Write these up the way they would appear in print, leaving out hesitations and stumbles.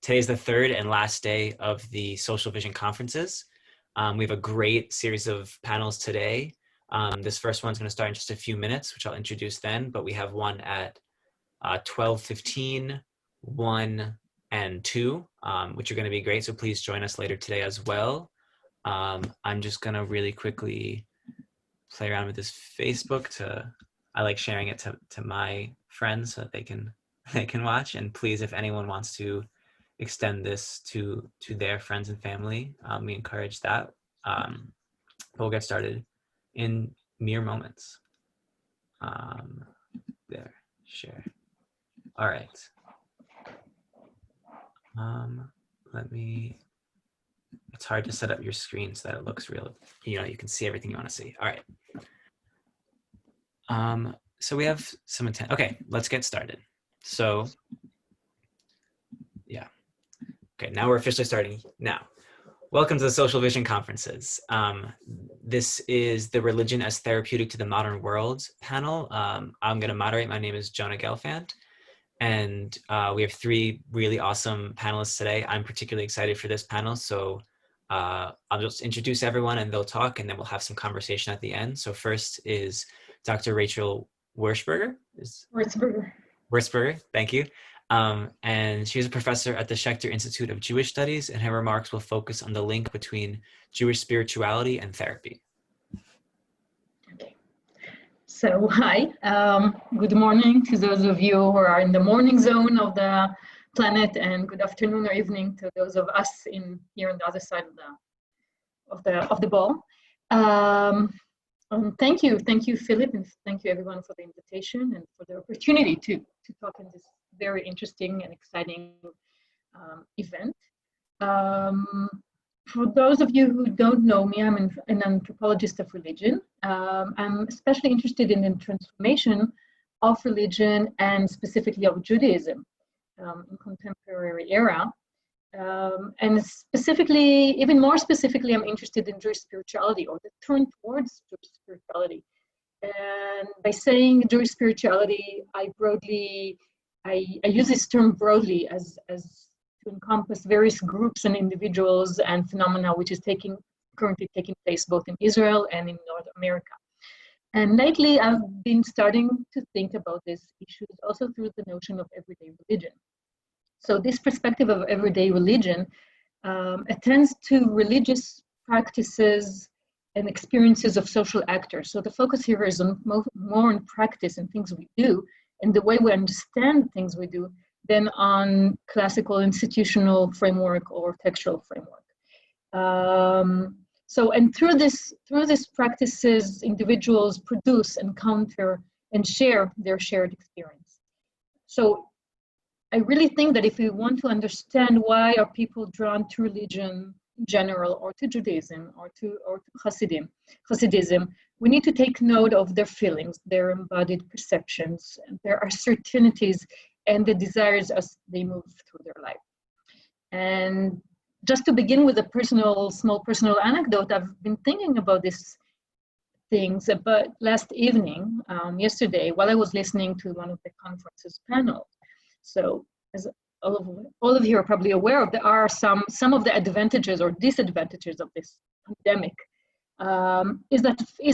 Today's the third and last day of the Social Vision conferences. We have a great series of panels today. This first one's going to start in just a few minutes, which I'll introduce then, but we have one at 12:15, 1, and 2, which are going to be great. So please join us later today as well. I'm just going to really quickly play around with this Facebook I like sharing it to my friends so that they can watch. And please, if anyone wants to extend this to their friends and family, we encourage that. But we'll get started in mere moments. There, share. All right. It's hard to set up your screen so that it looks real, you can see everything you want to see. All right. So we have some intent. Okay, let's get started. So, yeah. Okay, now we're officially starting now. Welcome to the Social Vision Conferences. This is the Religion as Therapeutic to the Modern World panel. I'm going to moderate. My name is Jonah Gelfand, and we have 3 really awesome panelists today. I'm particularly excited for this panel, so I'll just introduce everyone and they'll talk, and then we'll have some conversation at the end. So first is Dr. Rachel Werczberger. Werczberger, thank you. And she's a professor at the Schechter Institute of Jewish Studies, and her remarks will focus on the link between Jewish spirituality and therapy. Okay. So, hi. Good morning to those of you who are in the morning zone of the planet, and good afternoon or evening to those of us here on the other side of the ball. Thank you, Philip, and thank you everyone for the invitation and for the opportunity to talk in this very interesting and exciting event. For those of you who don't know me, I'm an anthropologist of religion. I'm especially interested in the transformation of religion and specifically of Judaism in contemporary era. And specifically, even more specifically, I'm interested in Jewish spirituality, or the turn towards Jewish spirituality. And by saying Jewish spirituality, I use this term broadly as to encompass various groups and individuals and phenomena which is currently taking place both in Israel and in North America. And lately, I've been starting to think about these issues also through the notion of everyday religion. So this perspective of everyday religion attends to religious practices and experiences of social actors. So the focus here is on more on practice and things we do and the way we understand things we do than on classical institutional framework or textual framework. And through this practices, individuals produce, encounter, and share their shared experience. So I really think that if we want to understand why are people drawn to religion in general, or to Judaism, or to Hasidism, we need to take note of their feelings, their embodied perceptions, and their uncertainties, and the desires as they move through their life. And just to begin with a small personal anecdote, I've been thinking about these things about last evening, yesterday, while I was listening to one of the conference's panels. So, as all of you are probably aware of, there are some of the advantages or disadvantages of this pandemic. Is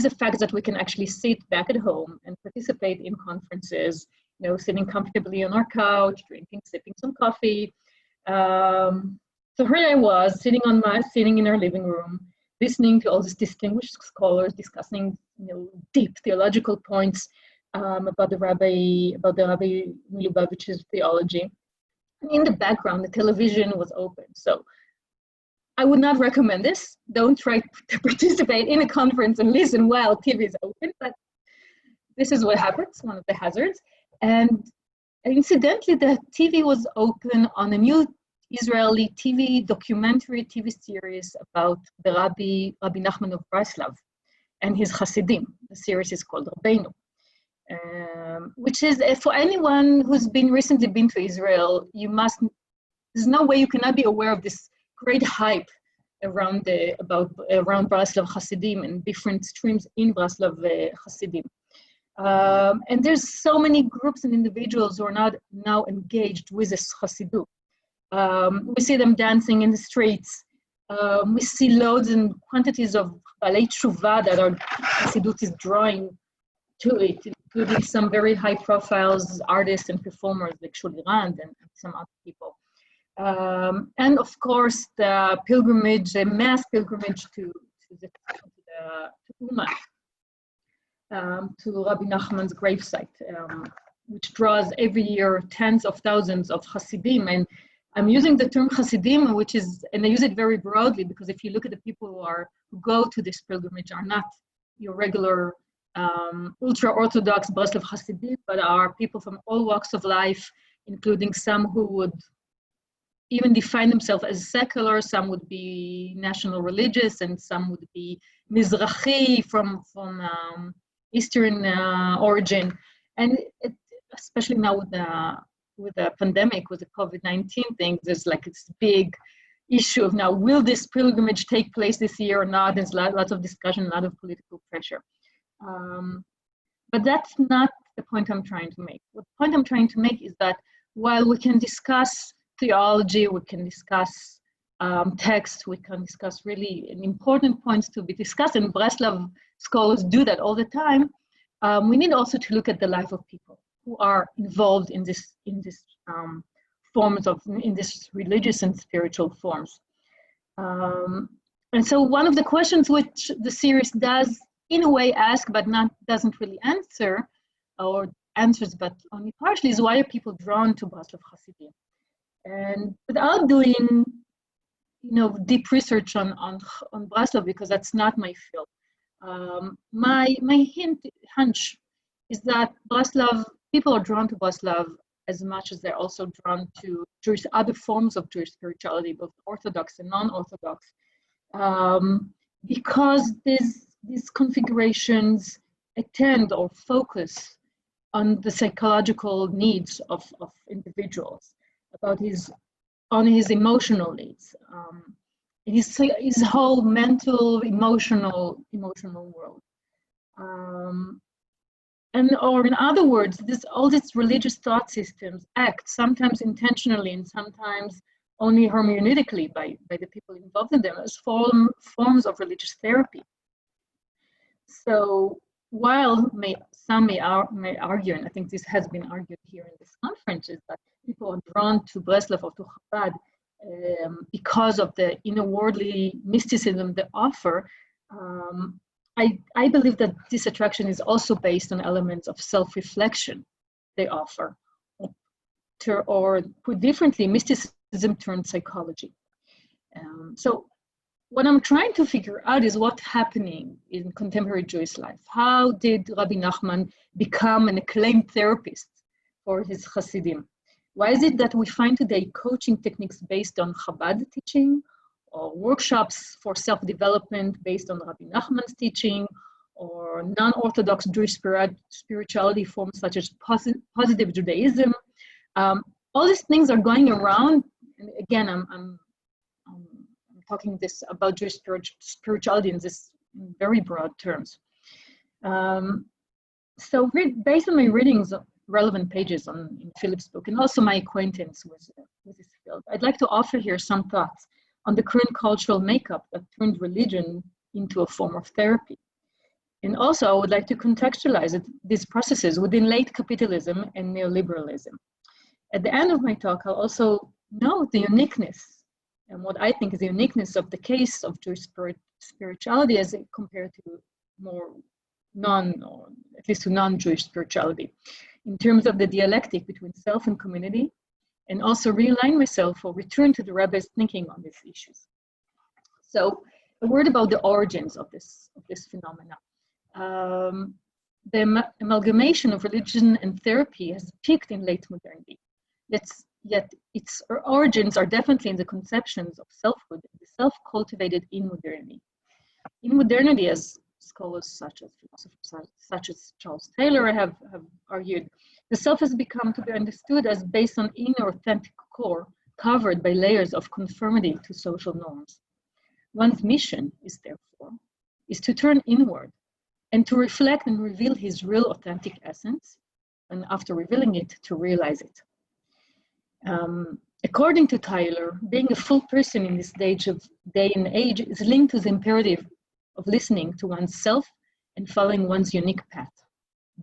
the fact that we can actually sit back at home and participate in conferences, sitting comfortably on our couch, sipping some coffee. So here I was sitting in our living room, listening to all these distinguished scholars discussing, deep theological points about the Rabbi Lubavitcher's theology. And in the background, the television was open. So I would not recommend this. Don't try to participate in a conference and listen while TV is open, but this is what happens, one of the hazards. And incidentally, the TV was open on a new Israeli documentary TV series about the Rabbi Nachman of Breslov and his Hasidim. The series is called Rabbeinu. Which is, for anyone who's recently been to Israel, there's no way you cannot be aware of this great hype around Breslov Hasidim and different streams in Breslov Hasidim. And there's so many groups and individuals who are now engaged with this Hasidut. We see them dancing in the streets. We see loads and quantities of balei tshuva that our Chassidut is drawing to it, including some very high profiles artists and performers like Shuli Rand and some other people. And of course, the pilgrimage, the mass pilgrimage to Uman, to Rabbi Nachman's gravesite, which draws every year tens of thousands of Hasidim. And I'm using the term Hasidim, which is, and I use it very broadly, because if you look at the people who go to this pilgrimage are not your regular ultra-Orthodox Breslov Hasidim, but are people from all walks of life, including some who would even define themselves as secular, some would be national religious, and some would be Mizrahi from Eastern origin. And especially now with the pandemic, with the COVID-19 thing, there's like this big issue of now, will this pilgrimage take place this year or not? There's lots of discussion, a lot of political pressure. But that's not the point I'm trying to make. The point I'm trying to make is that while we can discuss theology, we can discuss text, we can discuss really important points to be discussed, and Breslov scholars do that all the time, we need also to look at the life of people who are involved in this forms of, in this religious and spiritual forms. And so one of the questions which the series does in a way ask, but doesn't really answer, or answers but only partially, is why are people drawn to Breslov Hasidim? And without doing, deep research on Breslov, because that's not my field, my hunch is that people are drawn to Breslov as much as they're also drawn to other forms of Jewish spirituality, both Orthodox and non-Orthodox, because these configurations attend or focus on the psychological needs of individuals, on his emotional needs, his whole mental, emotional world. Or in other words, all these religious thought systems act sometimes intentionally and sometimes only hermeneutically by the people involved in them as forms of religious therapy. So while some may argue, and I think this has been argued here in this conference, is that people are drawn to Breslov or to Chabad because of the inner-worldly mysticism they offer, I believe that this attraction is also based on elements of self-reflection they offer, or put differently, mysticism turned psychology. So what I'm trying to figure out is what's happening in contemporary Jewish life. How did Rabbi Nachman become an acclaimed therapist for his Hasidim? Why is it that we find today coaching techniques based on Chabad teaching, or workshops for self-development based on Rabbi Nachman's teaching, or non-Orthodox Jewish spirituality forms such as positive Judaism? All these things are going around, and again, I'm talking about Jewish spirituality in this very broad terms. So based on my readings of relevant pages in Philip's book, and also my acquaintance with this field, I'd like to offer here some thoughts on the current cultural makeup that turned religion into a form of therapy. And also, I would like to contextualize these processes within late capitalism and neoliberalism. At the end of my talk, I'll also note the uniqueness, and what I think is the uniqueness of the case of Jewish spirituality as compared to more or at least to non-Jewish spirituality, in terms of the dialectic between self and community, and also realign myself or return to the Rebbe's thinking on these issues. So a word about the origins of this phenomena. The amalgamation of religion and therapy has peaked in late modernity. Yet its origins are definitely in the conceptions of selfhood, the self-cultivated in modernity. In modernity, as scholars such as philosophers such as Charles Taylor have argued, the self has become to be understood as based on inner authentic core, covered by layers of conformity to social norms. One's mission is therefore to turn inward and to reflect and reveal his real authentic essence, and after revealing it, to realize it. According to Tyler, being a full person in this day and age is linked to the imperative of listening to oneself and following one's unique path,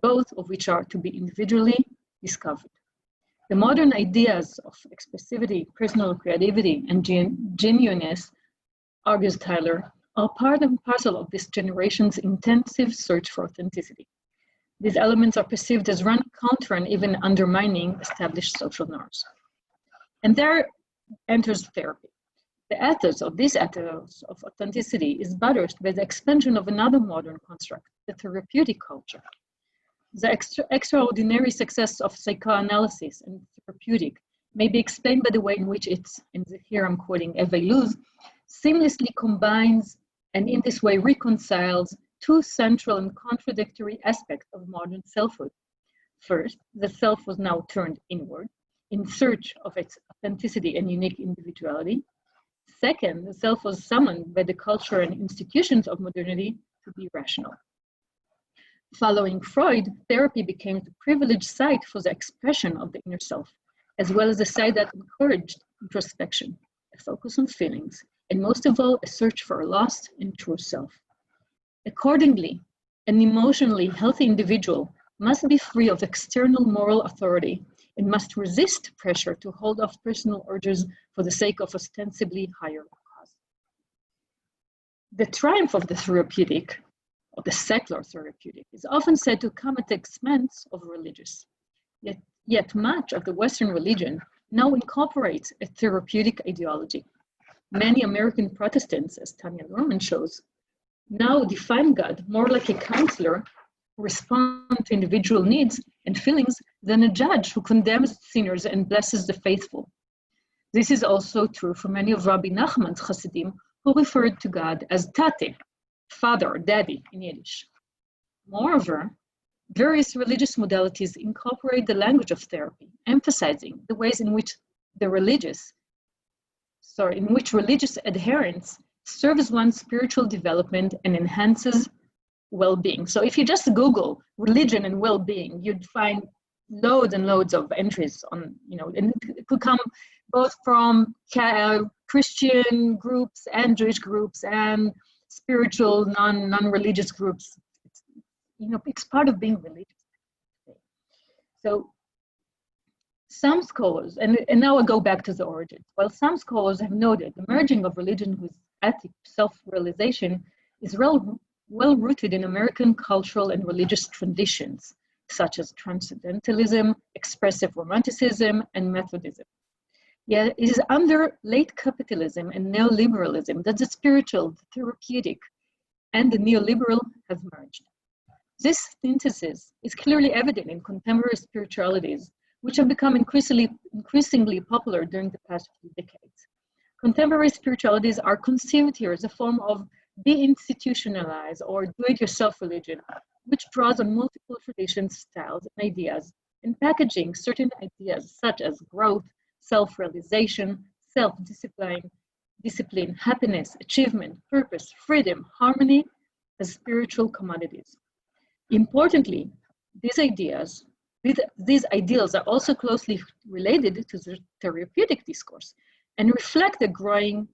both of which are to be individually discovered. The modern ideas of expressivity, personal creativity, and genuineness, argues Tyler, are part and parcel of this generation's intensive search for authenticity. These elements are perceived as run counter and even undermining established social norms. And there enters therapy. The ethos of this ethos of authenticity is buttressed by the expansion of another modern construct, the therapeutic culture. The extraordinary success of psychoanalysis and therapeutic may be explained by the way in which it, and here I'm quoting Eva Illouz, seamlessly combines and in this way reconciles two central and contradictory aspects of modern selfhood. First, the self was now turned inward in search of its authenticity and unique individuality. Second, the self was summoned by the culture and institutions of modernity to be rational. Following Freud, therapy became the privileged site for the expression of the inner self, as well as a site that encouraged introspection, a focus on feelings, and most of all, a search for a lost and true self. Accordingly, an emotionally healthy individual must be free of external moral authority and must resist pressure to hold off personal urges for the sake of ostensibly higher cause. The triumph of the therapeutic, of the secular therapeutic, is often said to come at the expense of religious. Yet much of the Western religion now incorporates a therapeutic ideology. Many American Protestants, as Tanya Norman shows, now define God more like a counselor who responds to individual needs and feelings than a judge who condemns sinners and blesses the faithful. This is also true for many of Rabbi Nachman's Hasidim, who referred to God as Tate, father or daddy in Yiddish. Moreover, various religious modalities incorporate the language of therapy, emphasizing the ways in which religious adherence serves one's spiritual development and enhances well-being. So if you just Google religion and well-being, you'd find loads and loads of entries on, and it could come both from Christian groups and Jewish groups and spiritual, non-religious groups. It's part of being religious. So some scholars, and now I go back to the origins, while some scholars have noted the merging of religion with ethic self-realization is well-rooted in American cultural and religious traditions, such as transcendentalism, expressive romanticism, and Methodism. Yet it is under late capitalism and neoliberalism that the spiritual, the therapeutic, and the neoliberal have merged. This synthesis is clearly evident in contemporary spiritualities, which have become increasingly popular during the past few decades. Contemporary spiritualities are conceived here as a form of deinstitutionalized or do-it-yourself religion, which draws on multiple traditions, styles, and ideas, and packaging certain ideas such as growth, self-realization, self-discipline, happiness, achievement, purpose, freedom, harmony as spiritual commodities. Importantly, these ideals are also closely related to the therapeutic discourse and reflect a growing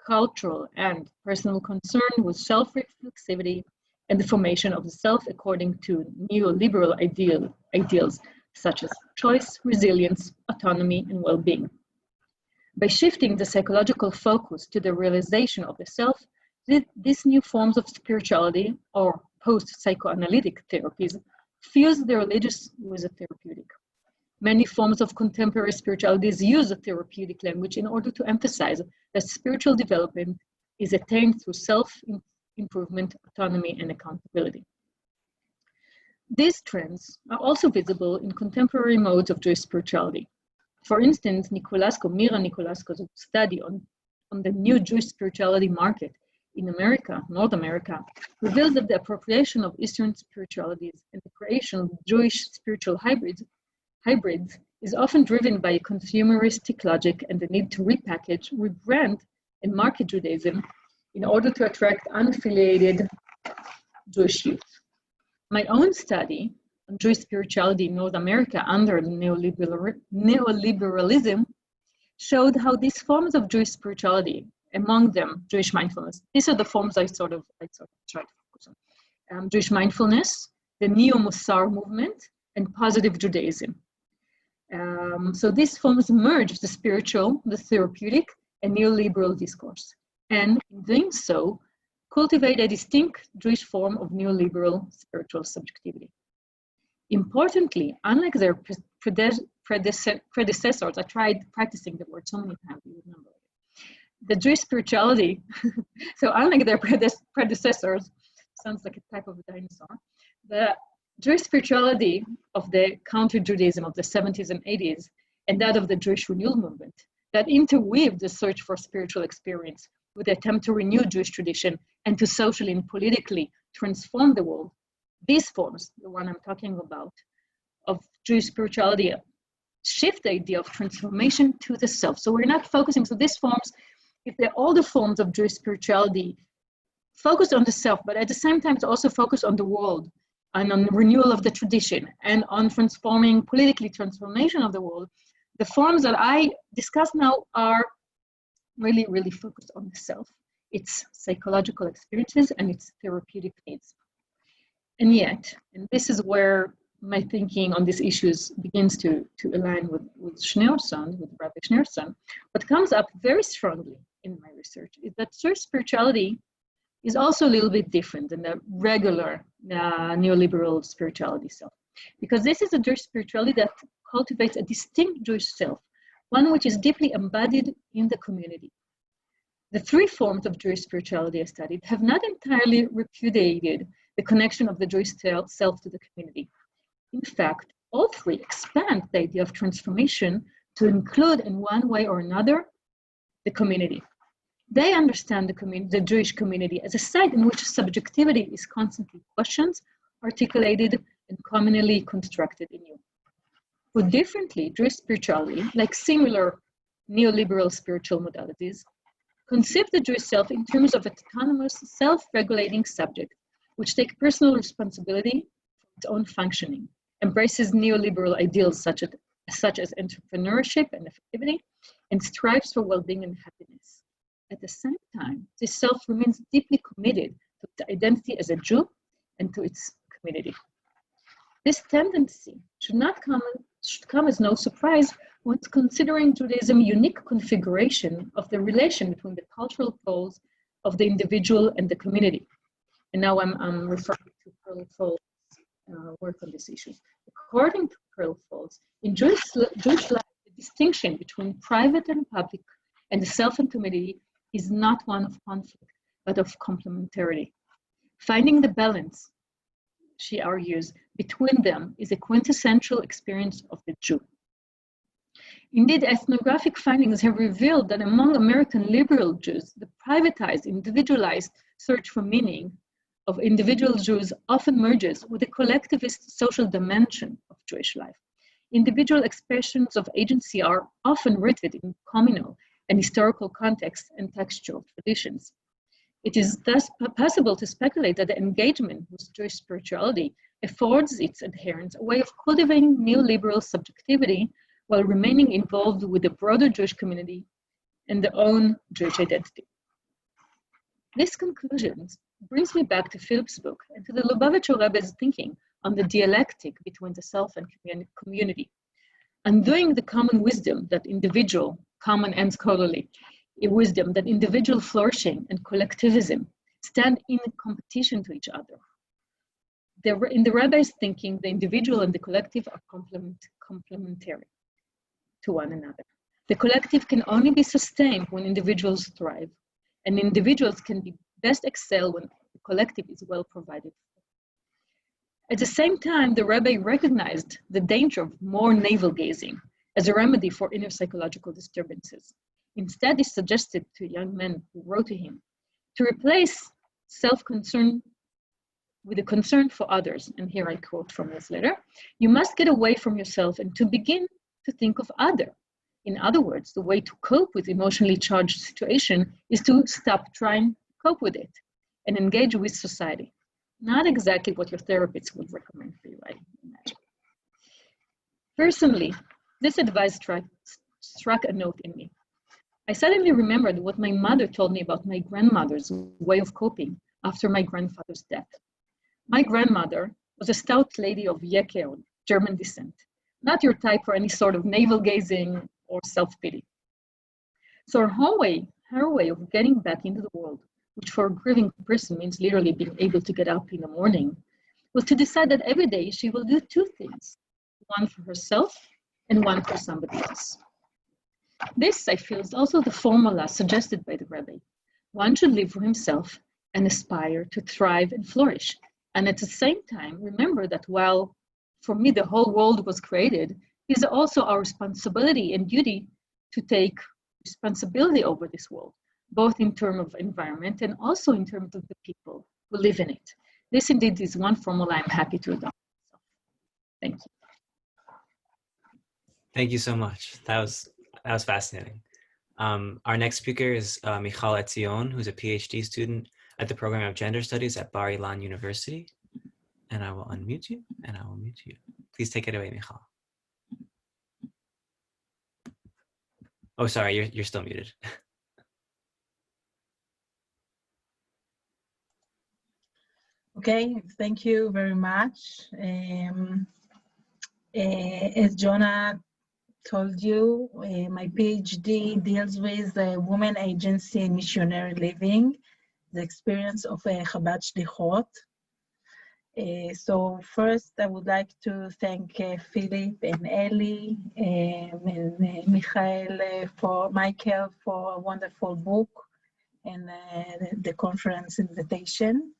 cultural and personal concern with self-reflexivity and the formation of the self according to neoliberal ideals such as choice, resilience, autonomy, and well-being. By shifting the psychological focus to the realization of the self, these new forms of spirituality, or post-psychoanalytic therapies, fuse the religious with the therapeutic. Many forms of contemporary spiritualities use a therapeutic language in order to emphasize that spiritual development is attained through self-improvement, autonomy, and accountability. These trends are also visible in contemporary modes of Jewish spirituality. For instance, Mira Nicolasco's study on the new Jewish spirituality market in North America, reveals that the appropriation of Eastern spiritualities and the creation of Jewish spiritual hybrids is often driven by a consumeristic logic and the need to repackage, rebrand, and market Judaism in order to attract unaffiliated Jewish youth. My own study on Jewish spirituality in North America under neoliberalism showed how these forms of Jewish spirituality, among them Jewish mindfulness, these are the forms I sort of tried to focus on. Jewish mindfulness, the Neo-Mussar movement, and positive Judaism. So these forms merge the spiritual, the therapeutic, and neoliberal discourse, and in doing so, cultivate a distinct Jewish form of neoliberal spiritual subjectivity. Importantly, unlike their predecessors, I tried practicing the word so many times, you remember it. The Jewish spirituality, so unlike their predecessors, sounds like a type of a dinosaur, the Jewish spirituality of the counter-Judaism of the 70s and 80s and that of the Jewish renewal movement that interweaved the search for spiritual experience with the attempt to renew Jewish tradition and to socially and politically transform the world. These forms, the one I'm talking about, of Jewish spirituality shift the idea of transformation to the self. So we're not focusing, so these forms, if they're all the forms of Jewish spirituality, focus on the self, but at the same time, it's also focused on the world and on the renewal of the tradition and on transforming, politically transformation of the world. The forms that I discuss now are really, really focused on the self, its psychological experiences and its therapeutic needs. And yet, and this is where my thinking on these issues begins to align with Schneerson, with Rabbi Schneerson, what comes up very strongly in my research is that Jewish spirituality is also a little bit different than the regular neoliberal spirituality self. Because this is a Jewish spirituality that cultivates a distinct Jewish self, one which is deeply embodied in the community. The three forms of Jewish spirituality I studied have not entirely repudiated the connection of the Jewish self to the community. In fact, all three expand the idea of transformation to include in one way or another the community. They understand the Jewish community as a site in which subjectivity is constantly questioned, articulated, and communally constructed anew. Put differently, Jewish spirituality, like similar neoliberal spiritual modalities, conceive the Jewish self in terms of an autonomous, self-regulating subject, which takes personal responsibility for its own functioning, embraces neoliberal ideals such as entrepreneurship and effectivity, and strives for well-being and happiness. At the same time, this self remains deeply committed to its identity as a Jew and to its community. This tendency should come as no surprise when considering Judaism's unique configuration of the relation between the cultural poles of the individual and the community. And now I'm referring to Pearl Folt's work on this issue. According to Pearl Folt, in Jewish life, the distinction between private and public and the self and community is not one of conflict, but of complementarity. Finding the balance, she argues, between them is a quintessential experience of the Jew. Indeed, ethnographic findings have revealed that among American liberal Jews, the privatized, individualized search for meaning of individual Jews often merges with the collectivist social dimension of Jewish life. Individual expressions of agency are often rooted in communal and historical contexts and textual traditions. It is thus possible to speculate that the engagement with Jewish spirituality affords its adherents a way of cultivating neoliberal subjectivity while remaining involved with the broader Jewish community and their own Jewish identity. This conclusion brings me back to Philip's book and to the Lubavitcher Rebbe's thinking on the dialectic between the self and community. Undoing the common wisdom that individual, common and scholarly, a wisdom that individual flourishing and collectivism stand in competition to each other. In the Rebbe's thinking, the individual and the collective are complementary to one another. The collective can only be sustained when individuals thrive, and individuals can be best excel when the collective is well provided for. At the same time, the Rebbe recognized the danger of more navel-gazing as a remedy for inner psychological disturbances. Instead, he suggested to young men who wrote to him to replace self-concern with a concern for others. And here I quote from his letter: "You must get away from yourself and to begin to think of other. In other words, the way to cope with emotionally charged situation is to stop trying to cope with it and engage with society." Not exactly what your therapist would recommend for you, I imagine. Personally, this advice struck a note in me. I suddenly remembered what my mother told me about my grandmother's way of coping after my grandfather's death. My grandmother was a stout lady of Yeke, German descent, not your type for any sort of navel-gazing or self-pity. So her way of getting back into the world, which for a grieving person means literally being able to get up in the morning, was to decide that every day she will do two things, one for herself and one for somebody else. This, I feel, is also the formula suggested by the Rebbe. One should live for himself and aspire to thrive and flourish. And at the same time, remember that while for me the whole world was created, it is also our responsibility and duty to take responsibility over this world, both in terms of environment and also in terms of the people who live in it. This indeed is one formula I'm happy to adopt. Thank you. Thank you so much. That was fascinating. Our next speaker is Michal Etzion, who's a PhD student at the program of Gender Studies at Bar Ilan University. And I will unmute you, and I will mute you. Please take it away, Michal. Oh, sorry, you're still muted. Okay, thank you very much. As Jonah told you, my PhD deals with women agency and missionary living, the experience of Chabad Shlichot. So first, I would like to thank Philip and Eli and Michael for a wonderful book and the conference invitation.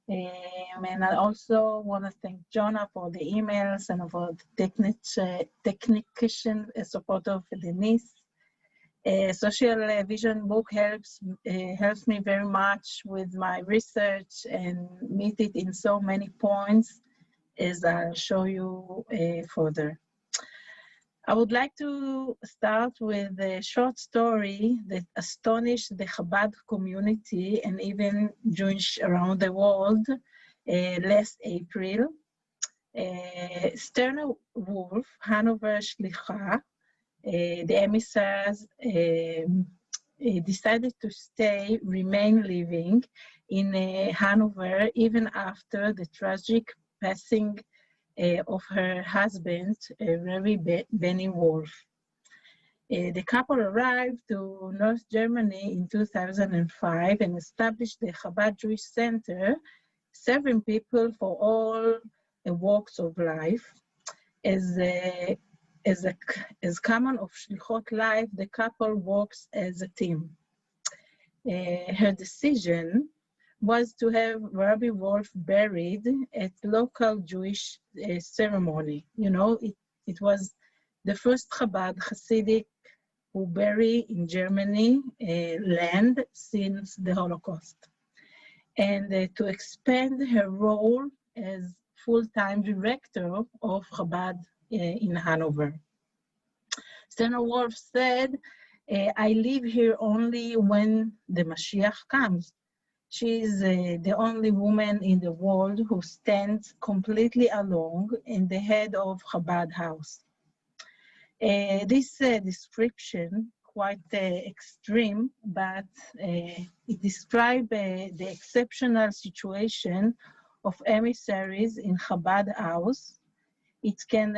And I also want to thank Jonah for the emails and for the technician support of Denise. Social Vision book helps me very much with my research and meet it in so many points, as I'll show you further. I would like to start with a short story that astonished the Chabad community and even Jewish around the world last April. Sterner Wolf, Hanover Shlicha, the emissaries decided to remain living in Hanover even after the tragic passing of her husband, Rebbe Benny Wolf. The couple arrived to North Germany in 2005 and established the Chabad Jewish Center, serving people for all walks of life. As common of Shlichot life, the couple works as a team. Her decision was to have Rabbi Wolf buried at local Jewish ceremony. You know, it was the first Chabad Hasidic who buried in Germany land since the Holocaust. And to expand her role as full-time director of Chabad in Hanover. Sterner Wolf said, I live here only when the Mashiach comes. She is the only woman in the world who stands completely alone in the head of Chabad house. This description, quite extreme, but it describes the exceptional situation of emissaries in Chabad house. It can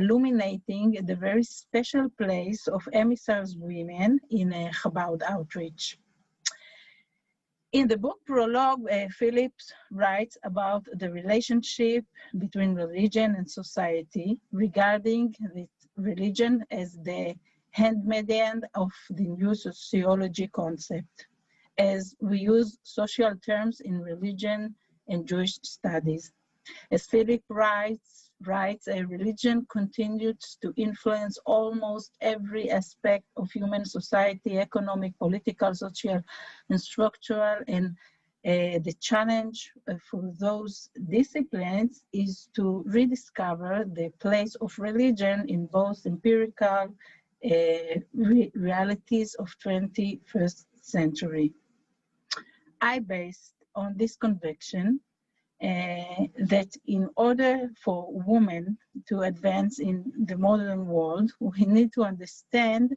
illuminating the very special place of emissaries women in Chabad outreach. In the book prologue, Philip writes about the relationship between religion and society, regarding the religion as the handmaiden of the new sociology concept, as we use social terms in religion and Jewish studies. As Philip writes, a religion continues to influence almost every aspect of human society, economic, political, social, and structural, and the challenge for those disciplines is to rediscover the place of religion in both empirical realities of 21st century. I based on this conviction that in order for women to advance in the modern world, we need to understand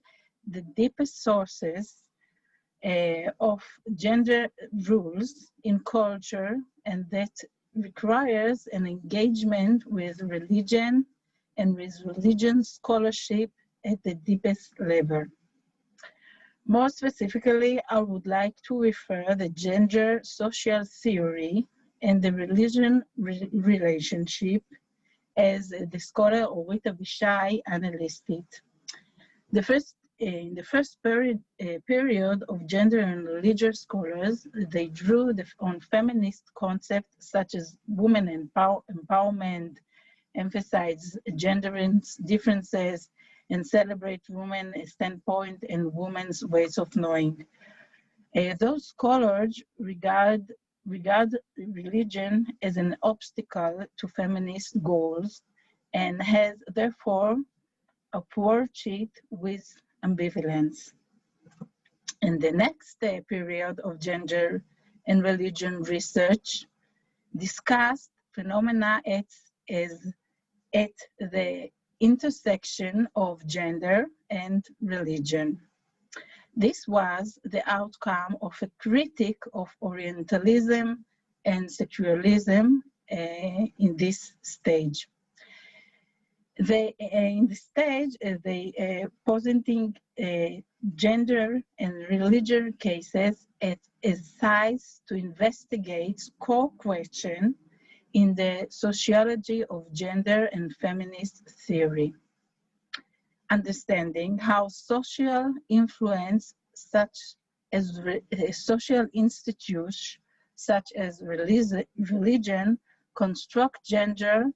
the deepest sources of gender rules in culture, and that requires an engagement with religion and with religion scholarship at the deepest level. More specifically, I would like to refer the gender social theory and the religion relationship as the scholar Orit Avishai analyzed it. In the first period of gender and religious scholars, they drew on feminist concepts such as women empowerment, emphasize gender differences, and celebrate women's standpoint and women's ways of knowing. Those scholars regard religion as an obstacle to feminist goals and has therefore approached it with ambivalence. In the next period of gender and religion research, discussed phenomena at the intersection of gender and religion. This was the outcome of a critique of Orientalism and secularism in this stage. In this stage, they presenting gender and religion cases as sites to investigate core questions in the sociology of gender and feminist theory. Understanding how social influence such as social institutions such as religion construct gender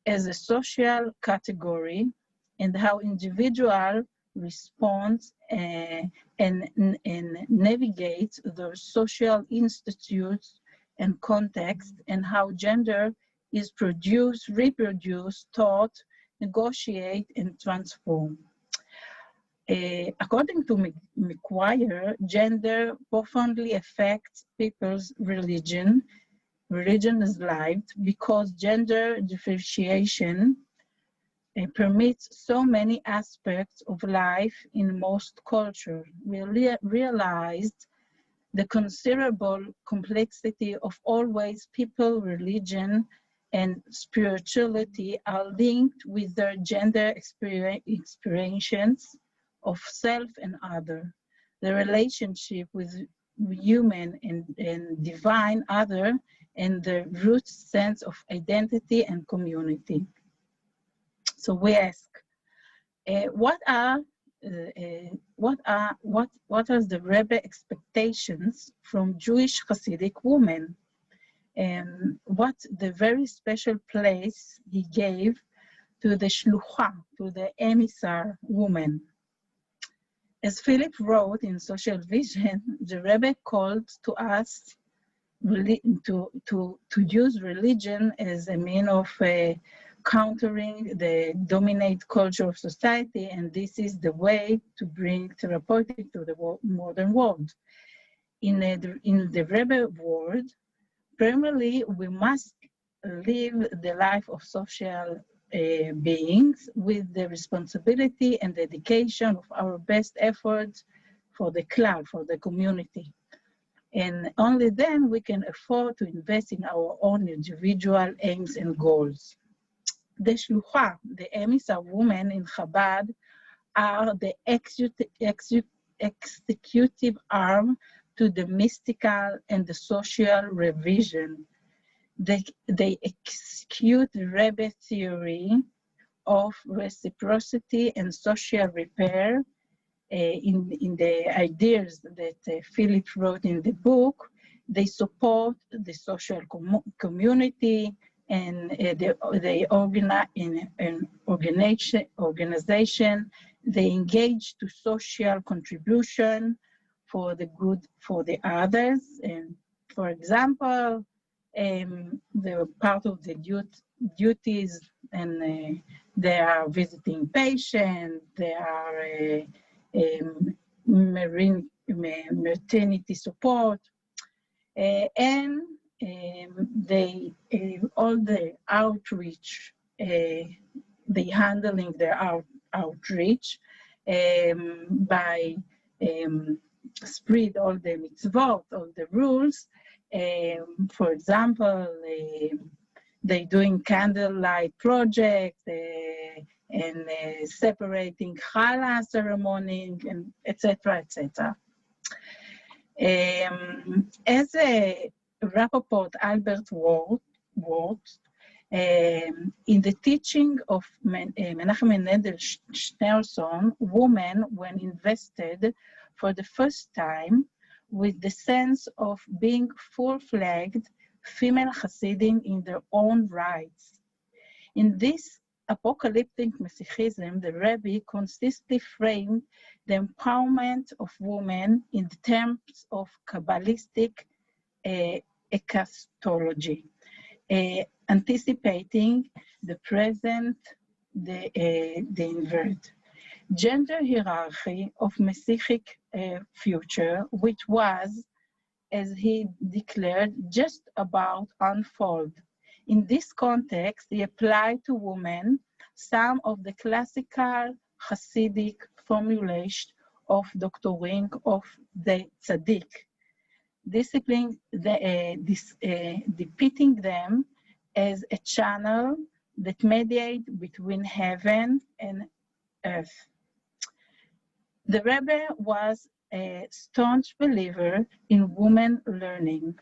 as a social category, and how individual responds and navigate those social institutes and context, and how gender is produced, reproduced, taught, negotiate, and transform. According to McQuire, gender profoundly affects people's religion is life, because gender differentiation permits so many aspects of life in most cultures. We realized the considerable complexity of all ways people, religion, and spirituality are linked with their gender experiences of self and other, the relationship with human and divine other, and the root sense of identity and community. So we ask, what are the Rebbe expectations from Jewish Hasidic women, and what the very special place he gave to the shlucha, to the emissary woman? As Philip wrote in Social Vision, the Rebbe called to us to use religion as a means of countering the dominant culture of society, and this is the way to bring therapeutic to the modern world. In the Rebbe world, primarily we must live the life of social beings with the responsibility and dedication of our best efforts for the clan, for the community. And only then we can afford to invest in our own individual aims and goals. The shlucha, the emissary women in Chabad, are the executive arm to the mystical and the social revision. They execute the Rebbe theory of reciprocity and social repair in the ideas that Philip wrote in the book. They support the social community, and they organize in an organization. They engage to social contribution for the good for the others. And for example, they're part of the duties, and they are visiting patients, they are maternity support, and all the outreach, they handling their outreach by spread all the mitzvot, all the rules. For example, they doing candlelight project and separating challah ceremony, and etc., etc. As a Rappaport Albert wrote, in the teaching of Menachem Mendel Schneerson, women were invested for the first time with the sense of being full-flagged female Hasidim in their own rights. In this apocalyptic Mysticism, the Rebbe consistently framed the empowerment of women in terms of Kabbalistic eschatology, anticipating the present, the invert. Gender hierarchy of Messianic future, which was, as he declared, just about unfold. In this context, he applied to women some of the classical Hasidic formulation of doctoring of the tzaddik, depicting them as a channel that mediates between heaven and earth. The Rebbe was a staunch believer in women learning.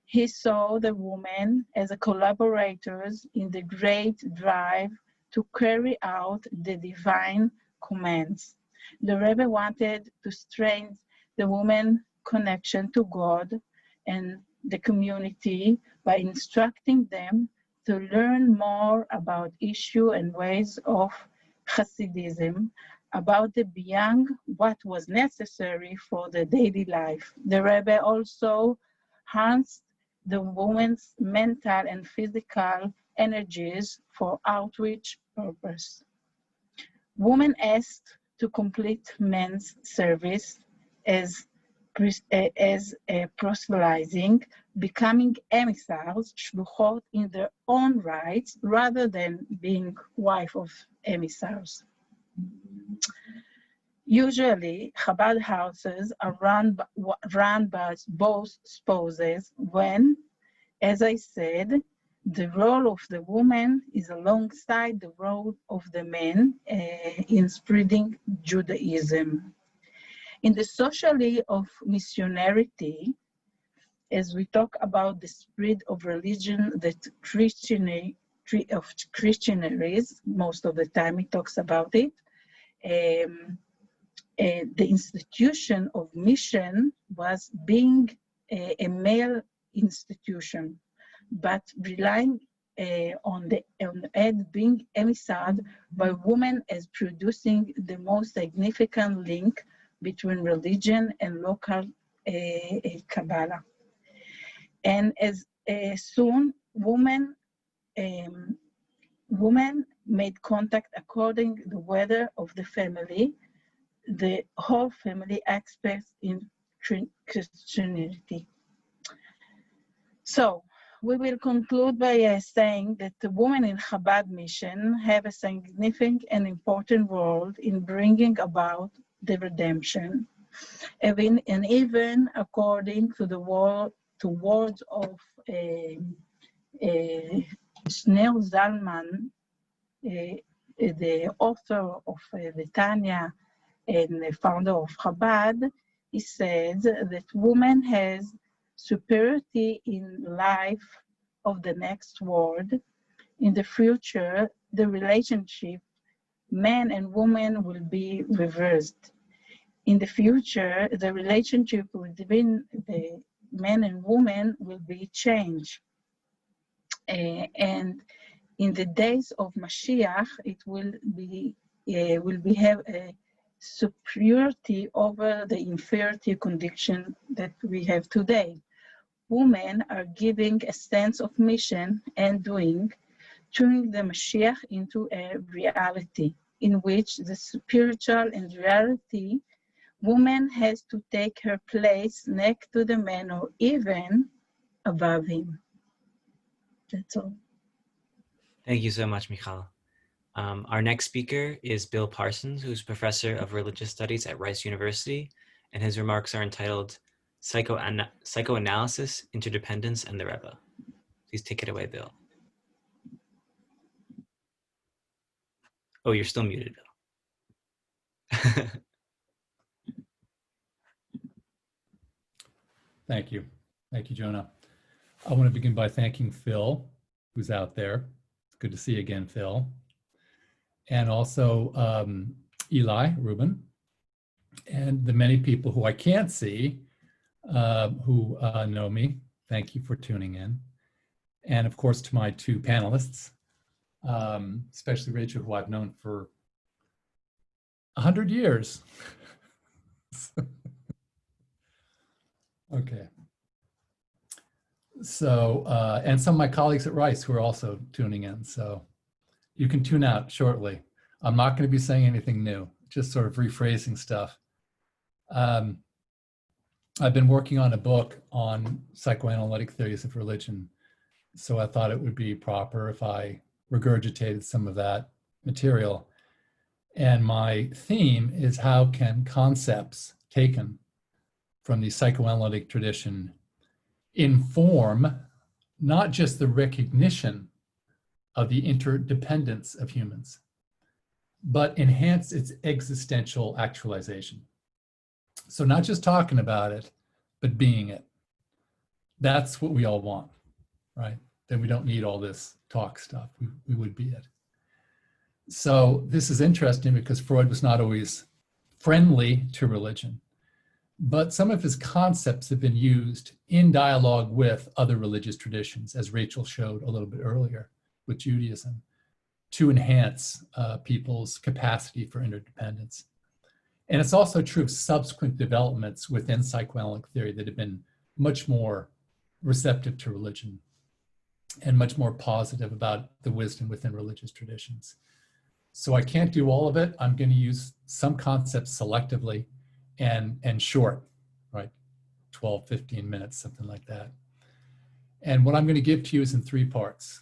He saw the women as collaborators in the great drive to carry out the divine commands. The Rebbe wanted to strengthen the woman's connection to God and the community by instructing them to learn more about issues and ways of Hasidism, about the beyond what was necessary for the daily life. The Rebbe also harnessed the woman's mental and physical energies for outreach purpose. Women asked to complete men's service as proselytizing, becoming emissaries, shluchot in their own rights, rather than being wife of emissaries. Usually, Chabad houses are run by both spouses when, as I said, the role of the woman is alongside the role of the man in spreading Judaism. In the society of missionarity, as we talk about the spread of religion that Christianity, most of the time he talks about it, the institution of mission was being a male institution, but relying on being emissary by women as producing the most significant link between religion and local Kabbalah. And as soon women made contact according to the weather of the family, the whole family aspects in Christianity. So we will conclude by saying that the women in Chabad mission have a significant and important role in bringing about the redemption, and even according to the words of Shneor Zalman, the author of the Tanya and the founder of Chabad, he says that woman has superiority in life of the next world. In the future, the relationship man and woman will be reversed. In the future, the relationship between the man and woman will be changed. And in the days of Mashiach, it will have a superiority over the inferiority condition that we have today. Women are giving a sense of mission and doing, turning the Mashiach into a reality in which the spiritual and reality, woman has to take her place next to the man, or even above him. That's all. Thank you so much, Michal. Our next speaker is Bill Parsons, who's Professor of Religious Studies at Rice University, and his remarks are entitled Psychoanalysis, Interdependence, and the Rebbe. Please take it away, Bill. Oh, you're still muted, Bill. Thank you. Thank you, Jonah. I want to begin by thanking Phil, who's out there. It's good to see you again, Phil. And also Eli, Reuben, and the many people who I can't see who know me. Thank you for tuning in. And of course, to my two panelists, especially Rachel, who I've known for 100 years. Okay. So, and some of my colleagues at Rice who are also tuning in. So you can tune out shortly. I'm not going to be saying anything new, just sort of rephrasing stuff. I've been working on a book on psychoanalytic theories of religion. So I thought it would be proper if I regurgitated some of that material. And my theme is how can concepts taken from the psychoanalytic tradition inform not just the recognition of the interdependence of humans, but enhance its existential actualization. So not just talking about it, but being it. That's what we all want, right? Then we don't need all this talk stuff. We would be it. So this is interesting because Freud was not always friendly to religion, but some of his concepts have been used in dialogue with other religious traditions, as Rachel showed a little bit earlier with Judaism, to enhance people's capacity for interdependence. And it's also true of subsequent developments within psychoanalytic theory that have been much more receptive to religion and much more positive about the wisdom within religious traditions. So I can't do all of it. I'm going to use some concepts selectively and short, right? 12, 15 minutes, something like that. And what I'm going to give to you is in three parts.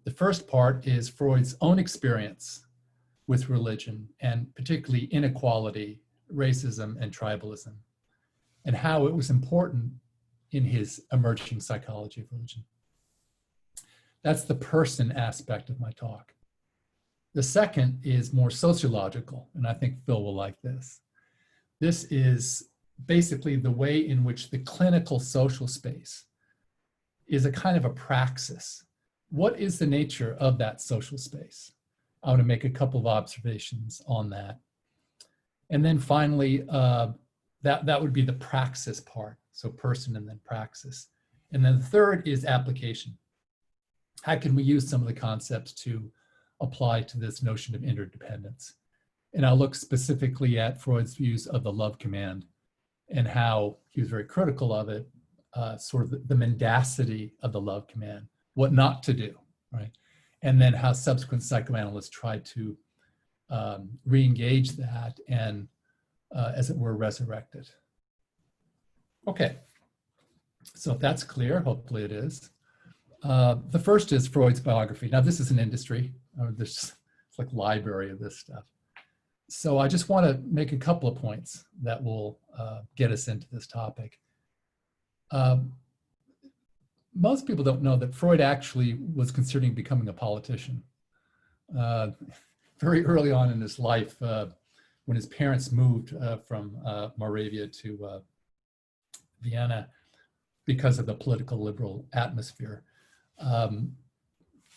The first part is Freud's own experience with religion, and particularly inequality, racism, and tribalism, and how it was important in his emerging psychology of religion. That's the person aspect of my talk. The second is more sociological, and I think Phil will like this. This is basically the way in which the clinical social space is a kind of a praxis. What is the nature of that social space? I want to make a couple of observations on that. And then finally, that would be the praxis part. So person and then praxis. And then the third is application. How can we use some of the concepts to apply to this notion of interdependence? And I'll look specifically at Freud's views of the love command and how he was very critical of it, sort of the mendacity of the love command, what not to do, right? And then how subsequent psychoanalysts tried to re-engage that and, as it were, resurrect it. Okay, so if that's clear, hopefully it is. The first is Freud's biography. Now this is an industry, it's like library of this stuff. So I just want to make a couple of points that will get us into this topic. Most people don't know that Freud actually was considering becoming a politician. Very early on in his life, when his parents moved from Moravia to Vienna because of the political liberal atmosphere,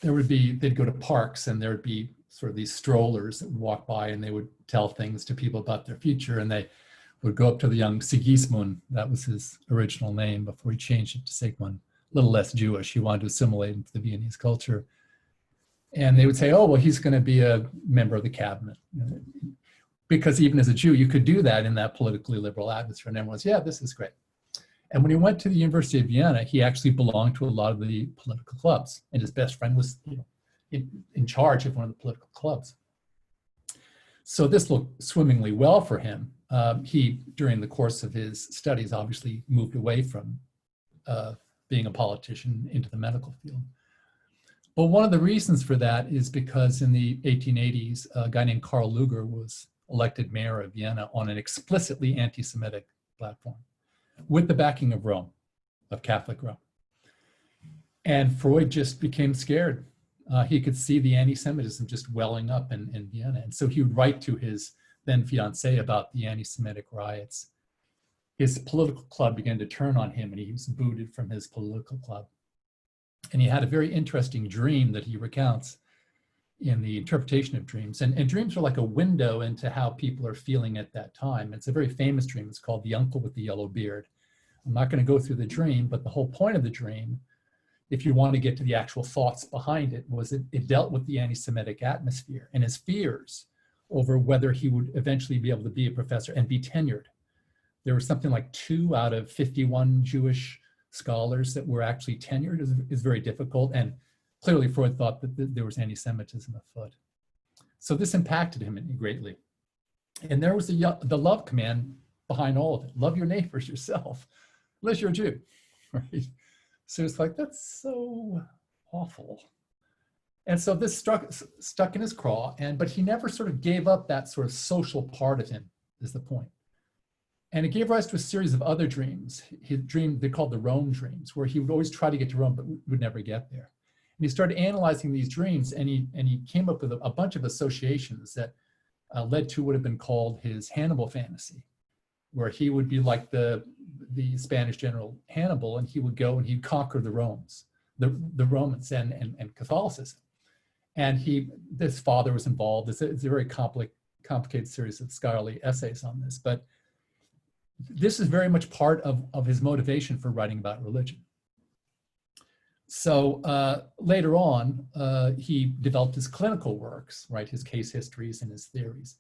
they'd go to parks and there'd be sort of these strollers that would walk by and they would tell things to people about their future, and they would go up to the young Sigismund, that was his original name before he changed it to Sigmund, a little less Jewish, he wanted to assimilate into the Viennese culture. And they would say, oh, well, he's going to be a member of the cabinet. Because even as a Jew, you could do that in that politically liberal atmosphere, and everyone was, yeah, this is great. And when he went to the University of Vienna, he actually belonged to a lot of the political clubs, and his best friend was, in charge of one of the political clubs. So this looked swimmingly well for him. He, during the course of his studies, obviously moved away from being a politician into the medical field. But one of the reasons for that is because in the 1880s, a guy named Karl Lueger was elected mayor of Vienna on an explicitly anti-Semitic platform with the backing of Rome, of Catholic Rome. And Freud just became scared. He could see the anti-Semitism just welling up in Vienna. And so he would write to his then fiancée about the anti-Semitic riots. His political club began to turn on him, and he was booted from his political club. And he had a very interesting dream that he recounts in the interpretation of dreams. And dreams are like a window into how people are feeling at that time. It's a very famous dream. It's called The Uncle with the Yellow Beard. I'm not going to go through the dream, but the whole point of the dream, if you want to get to the actual thoughts behind it, was it dealt with the anti-Semitic atmosphere and his fears over whether he would eventually be able to be a professor and be tenured. There was something like 2 out of 51 Jewish scholars that were actually tenured. Is very difficult. And clearly Freud thought that there was anti-Semitism afoot. So this impacted him greatly. And there was the love command behind all of it. Love your neighbors yourself, unless you're a Jew, right? So it's like, that's so awful. And so this stuck in his craw, but he never sort of gave up that sort of social part of him, is the point. And it gave rise to a series of other dreams. His dream, they called the Rome dreams, where he would always try to get to Rome, but would never get there. And he started analyzing these dreams, and he came up with a bunch of associations that led to what had been called his Hannibal fantasy, where he would be like the Spanish general Hannibal, and he would go and he'd conquer the Romans and Catholicism. And this father was involved. It's a very complicated series of scholarly essays on this, but this is very much part of his motivation for writing about religion. So later on, he developed his clinical works, right, his case histories and his theories.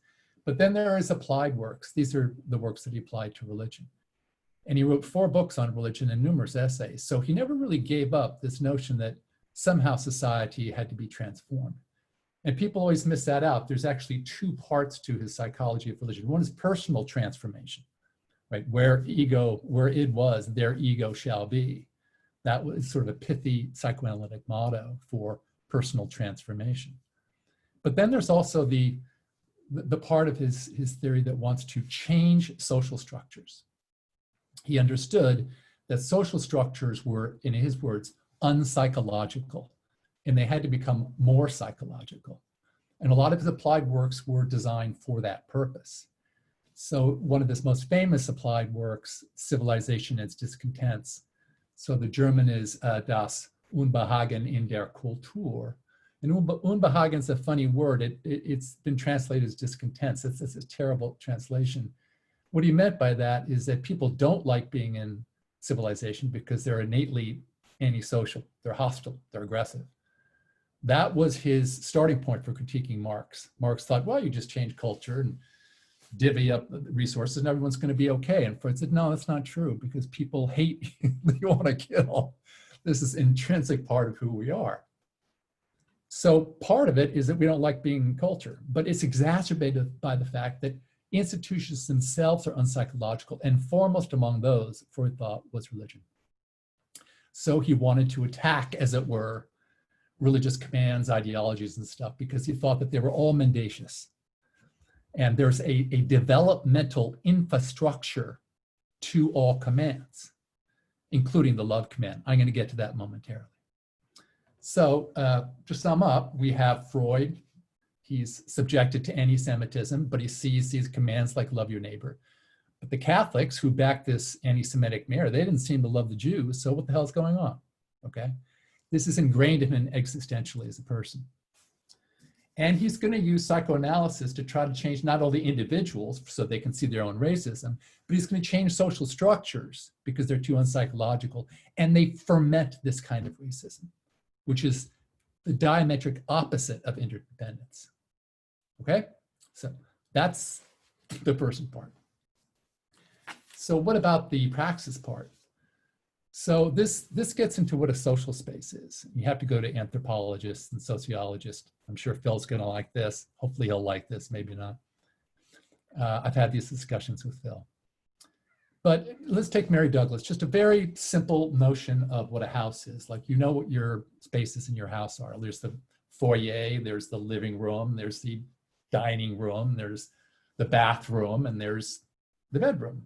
But then there is applied works. These are the works that he applied to religion. And he wrote 4 books on religion and numerous essays. So he never really gave up this notion that somehow society had to be transformed. And people always miss that out. There's actually 2 parts to his psychology of religion. One is personal transformation, right? Where it was, their ego shall be. That was sort of a pithy psychoanalytic motto for personal transformation. But then there's also the part of his theory that wants to change social structures. He understood that social structures were, in his words, unpsychological, and they had to become more psychological. And a lot of his applied works were designed for that purpose. So one of his most famous applied works, Civilization and Its Discontents. So the German is Das Unbehagen in der Kultur. And Unbehagen is a funny word. It's been translated as discontents. It's a terrible translation. What he meant by that is that people don't like being in civilization because they're innately antisocial, they're hostile, they're aggressive. That was his starting point for critiquing Marx. Marx thought, well, you just change culture and divvy up the resources and everyone's going to be okay. And Freud said, no, that's not true, because people hate you, they want to kill. This is an intrinsic part of who we are. So part of it is that we don't like being in culture, but it's exacerbated by the fact that institutions themselves are unpsychological, and foremost among those, Freud thought, was religion. So he wanted to attack, as it were, religious commands, ideologies, and stuff, because he thought that they were all mendacious. And there's a developmental infrastructure to all commands, including the love command. I'm going to get to that momentarily. So to sum up, we have Freud. He's subjected to anti-Semitism, but he sees these commands like love your neighbor. But the Catholics who backed this anti-Semitic mayor, they didn't seem to love the Jews, so what the hell is going on, okay? This is ingrained in him existentially as a person. And he's going to use psychoanalysis to try to change not only individuals so they can see their own racism, but he's going to change social structures because they're too unpsychological, and they ferment this kind of racism, which is the diametric opposite of interdependence. Okay, so that's the person part. So what about the praxis part? So this gets into what a social space is. You have to go to anthropologists and sociologists. I'm sure Phil's going to like this. Hopefully he'll like this, maybe not. I've had these discussions with Phil. But let's take Mary Douglas, just a very simple notion of what a house is. Like, you know what your spaces in your house are. There's the foyer, there's the living room, there's the dining room, there's the bathroom, and there's the bedroom.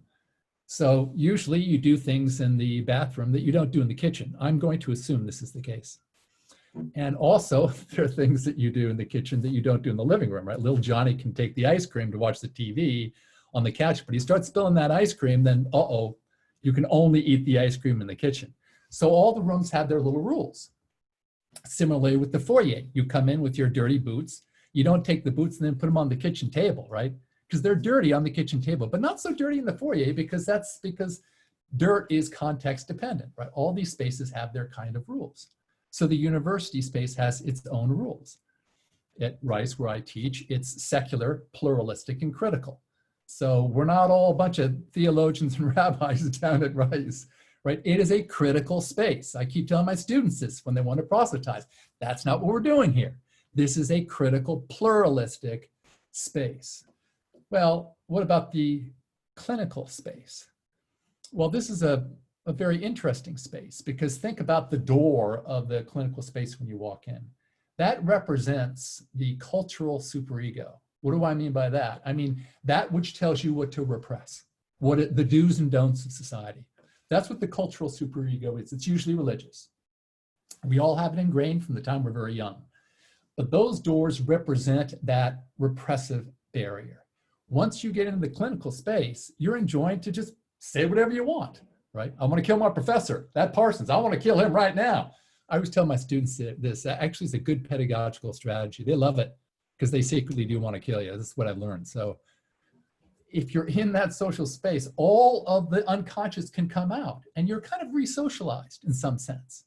So usually you do things in the bathroom that you don't do in the kitchen. I'm going to assume this is the case. And also, there are things that you do in the kitchen that you don't do in the living room, right? Little Johnny can take the ice cream to watch the TV on the couch, but he starts spilling that ice cream, then uh-oh, you can only eat the ice cream in the kitchen. So all the rooms have their little rules. Similarly with the foyer, you come in with your dirty boots. You don't take the boots and then put them on the kitchen table, right? Because they're dirty on the kitchen table, but not so dirty in the foyer, because dirt is context dependent, right? All these spaces have their kind of rules. So the university space has its own rules. At Rice, where I teach, it's secular, pluralistic, and critical. So we're not all a bunch of theologians and rabbis down at Rice, right? It is a critical space. I keep telling my students this when they want to proselytize. That's not what we're doing here. This is a critical, pluralistic space. Well, what about the clinical space? Well, this is a very interesting space, because think about the door of the clinical space when you walk in. That represents the cultural superego. What do I mean by that? I mean that which tells you what to repress, the do's and don'ts of society. That's what the cultural superego is. It's usually religious. We all have it ingrained from the time we're very young. But those doors represent that repressive barrier. Once you get into the clinical space, you're enjoined to just say whatever you want, right? I want to kill my professor, that Parsons. I want to kill him right now. I always tell my students this actually is a good pedagogical strategy. They love it because they secretly do want to kill you. This is what I've learned. So if you're in that social space, all of the unconscious can come out, and you're kind of re-socialized in some sense.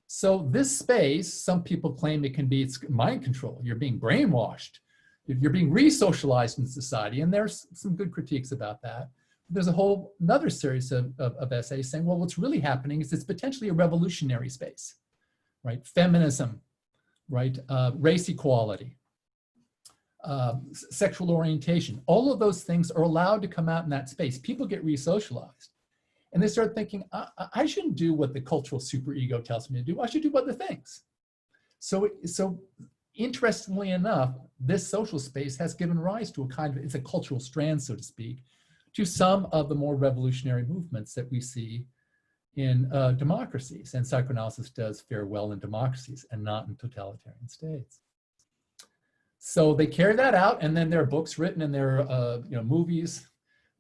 So this space, some people claim it's mind control. You're being brainwashed. You're being re-socialized in society, and there's some good critiques about that. There's another series of essays saying, well, what's really happening is it's potentially a revolutionary space, right? Feminism, right? Race equality, sexual orientation, all of those things are allowed to come out in that space. People get re-socialized, and they start thinking, I shouldn't do what the cultural superego tells me to do. I should do other things. So interestingly enough, this social space has given rise to it's a cultural strand, so to speak, to some of the more revolutionary movements that we see in democracies. And psychoanalysis does fare well in democracies and not in totalitarian states. So they carry that out, and then there are books written, and there are movies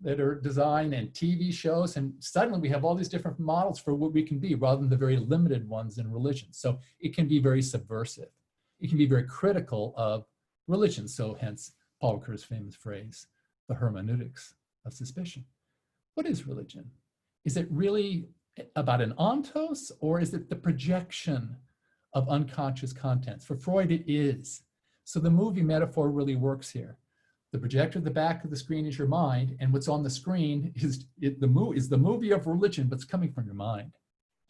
that are designed, and TV shows, and suddenly we have all these different models for what we can be, rather than the very limited ones in religion. So it can be very subversive. It can be very critical of religion. So hence Paul Ricoeur's famous phrase, the hermeneutics of suspicion. What is religion? Is it really about an ontos, or is it the projection of unconscious contents? For Freud, it is. So the movie metaphor really works here. The projector at the back of the screen is your mind, and what's on the screen is the movie of religion, but it's coming from your mind,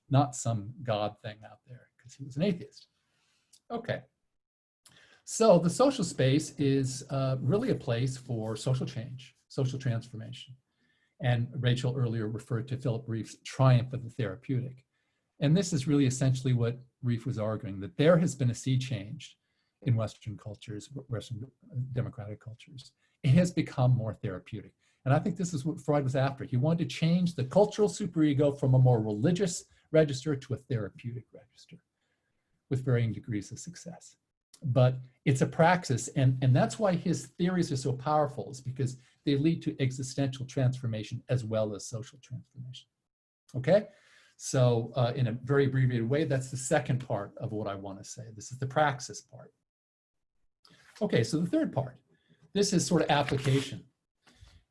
not some God thing out there, because he was an atheist. Okay. So the social space is really a place for social change, social transformation. And Rachel earlier referred to Philip Reif's triumph of the therapeutic. And this is really essentially what Reif was arguing, that there has been a sea change in Western cultures, Western democratic cultures. It has become more therapeutic. And I think this is what Freud was after. He wanted to change the cultural superego from a more religious register to a therapeutic register with varying degrees of success. But it's a praxis, and that's why his theories are so powerful, is because they lead to existential transformation as well as social transformation. Okay? So in a very abbreviated way, that's the second part of what I want to say. This is the praxis part. Okay, so the third part. This is sort of application.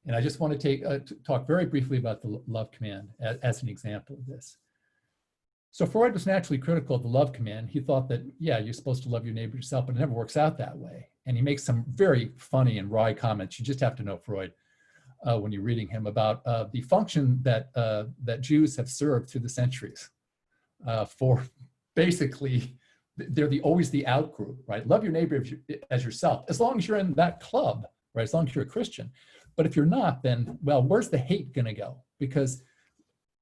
And I just want to talk very briefly about the love command as an example of this. So Freud was naturally critical of the love command. He thought that, yeah, you're supposed to love your neighbor yourself, but it never works out that way. And he makes some very funny and wry comments. You just have to know Freud when you're reading him about the function that Jews have served through the centuries for basically, they're always the out group, right? Love your neighbor as yourself, as long as you're in that club, right? As long as you're a Christian. But if you're not, then, well, where's the hate going to go? because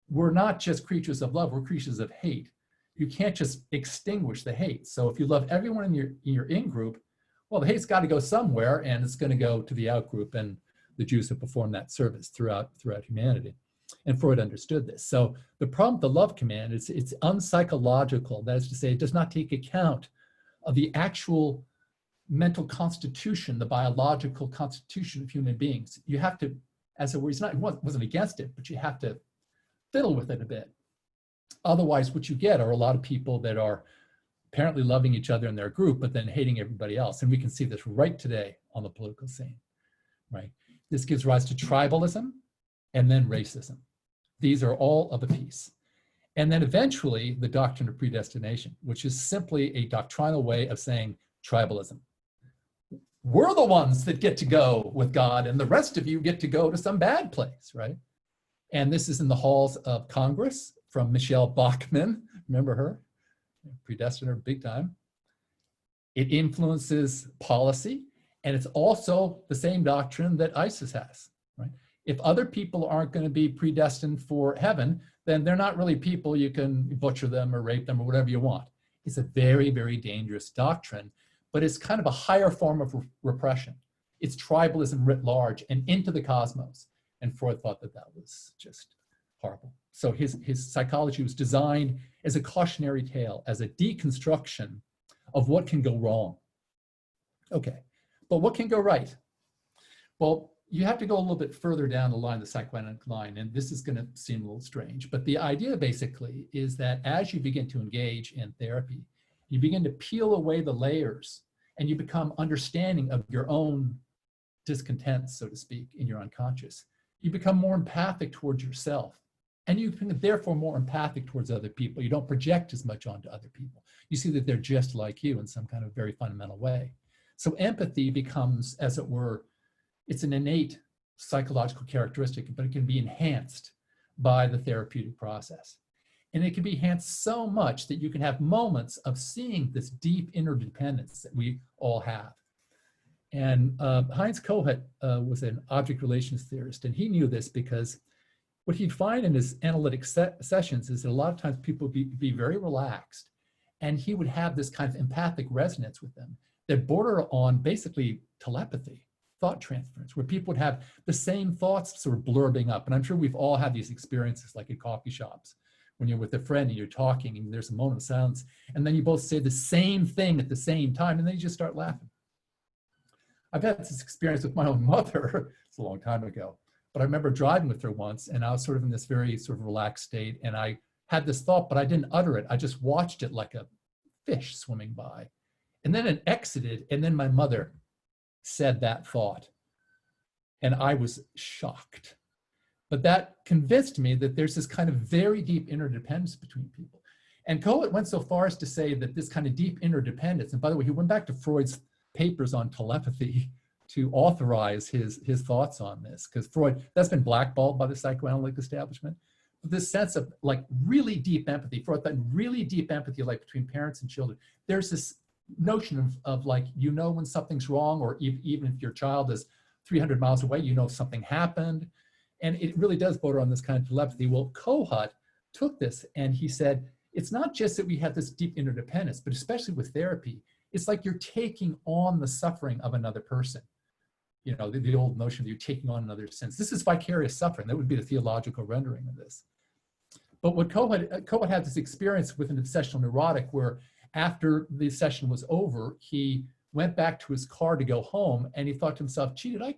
we're not just creatures of love, we're creatures of hate. You can't just extinguish the hate. So if you love everyone in your in-group, well, the hate's got to go somewhere, and it's going to go to the out-group, and the Jews have performed that service throughout humanity. And Freud understood this. So the problem with the love command is it's unpsychological. That is to say, it does not take account of the actual mental constitution, the biological constitution of human beings. You have to, as it were, he wasn't against it, but you have to fiddle with it a bit. Otherwise, what you get are a lot of people that are apparently loving each other in their group, but then hating everybody else. And we can see this right today on the political scene, right? This gives rise to tribalism and then racism. These are all of a piece. And then eventually the doctrine of predestination, which is simply a doctrinal way of saying tribalism. We're the ones that get to go with God, and the rest of you get to go to some bad place, right? And this is in the halls of Congress from Michelle Bachmann. Remember her? Predestiner, big time. It influences policy, and it's also the same doctrine that ISIS has, right? If other people aren't going to be predestined for heaven, then they're not really people. You can butcher them or rape them or whatever you want. It's a very, very dangerous doctrine, but it's kind of a higher form of repression. It's tribalism writ large and into the cosmos. And Freud thought that that was just horrible. So his psychology was designed as a cautionary tale, as a deconstruction of what can go wrong. Okay, but what can go right? Well, you have to go a little bit further down the line, the psychoanalytic line, and this is going to seem a little strange, but the idea basically is that as you begin to engage in therapy, you begin to peel away the layers and you become understanding of your own discontent, so to speak, in your unconscious. You become more empathic towards yourself, and you become therefore more empathic towards other people. You don't project as much onto other people. You see that they're just like you in some kind of very fundamental way. So empathy becomes, as it were, it's an innate psychological characteristic, but it can be enhanced by the therapeutic process. And it can be enhanced so much that you can have moments of seeing this deep interdependence that we all have. And Heinz Kohut was an object relations theorist, and he knew this because what he'd find in his analytic sessions is that a lot of times people would be very relaxed, and he would have this kind of empathic resonance with them that border on basically telepathy, thought transference, where people would have the same thoughts sort of blurbing up. And I'm sure we've all had these experiences like at coffee shops, when you're with a friend and you're talking and there's a moment of silence, and then you both say the same thing at the same time, and then you just start laughing. I've had this experience with my own mother. It's a long time ago, but I remember driving with her once, and I was sort of in this very sort of relaxed state, and I had this thought, but I didn't utter it. I just watched it like a fish swimming by. And then it exited, and then my mother said that thought, and I was shocked. But that convinced me that there's this kind of very deep interdependence between people. And Kohut went so far as to say that this kind of deep interdependence, and by the way, he went back to Freud's papers on telepathy to authorize his thoughts on this, because Freud, that's been blackballed by the psychoanalytic establishment. But this sense of like really deep empathy, Freud thought really deep empathy, like between parents and children. There's this notion of like, you know when something's wrong, or even if your child is 300 miles away, you know something happened. And it really does border on this kind of telepathy. Well, Kohut took this and he said, it's not just that we have this deep interdependence, but especially with therapy, it's like you're taking on the suffering of another person. You know, the old notion that you're taking on another sense. This is vicarious suffering. That would be the theological rendering of this. But what Kohut had this experience with an obsessional neurotic where after the session was over, he went back to his car to go home, and he thought to himself, gee, did I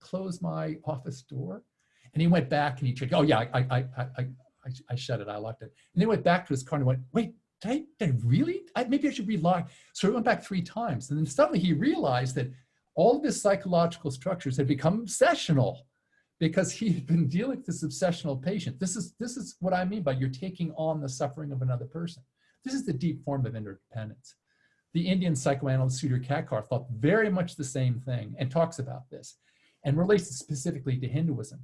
close my office door? And he went back and he checked, oh yeah, I shut it, I locked it. And then he went back to his car and went, wait, did I really? Maybe I should relock. So he went back 3 times. And then suddenly he realized that all of his psychological structures had become obsessional because he had been dealing with this obsessional patient. This is what I mean by you're taking on the suffering of another person. This is the deep form of interdependence. The Indian psychoanalyst Sudhir Kakar thought very much the same thing and talks about this and relates it specifically to Hinduism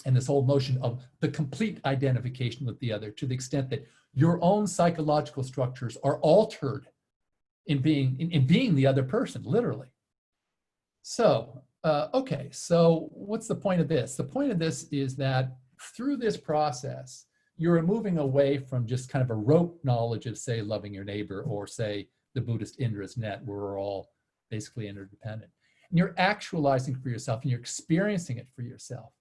and this whole notion of the complete identification with the other, to the extent that your own psychological structures are altered in being the other person, literally. So, okay, so what's the point of this? The point of this is that through this process, you're moving away from just kind of a rote knowledge of, say, loving your neighbor, or say the Buddhist Indra's net, where we're all basically interdependent. And you're actualizing for yourself, and you're experiencing it for yourself.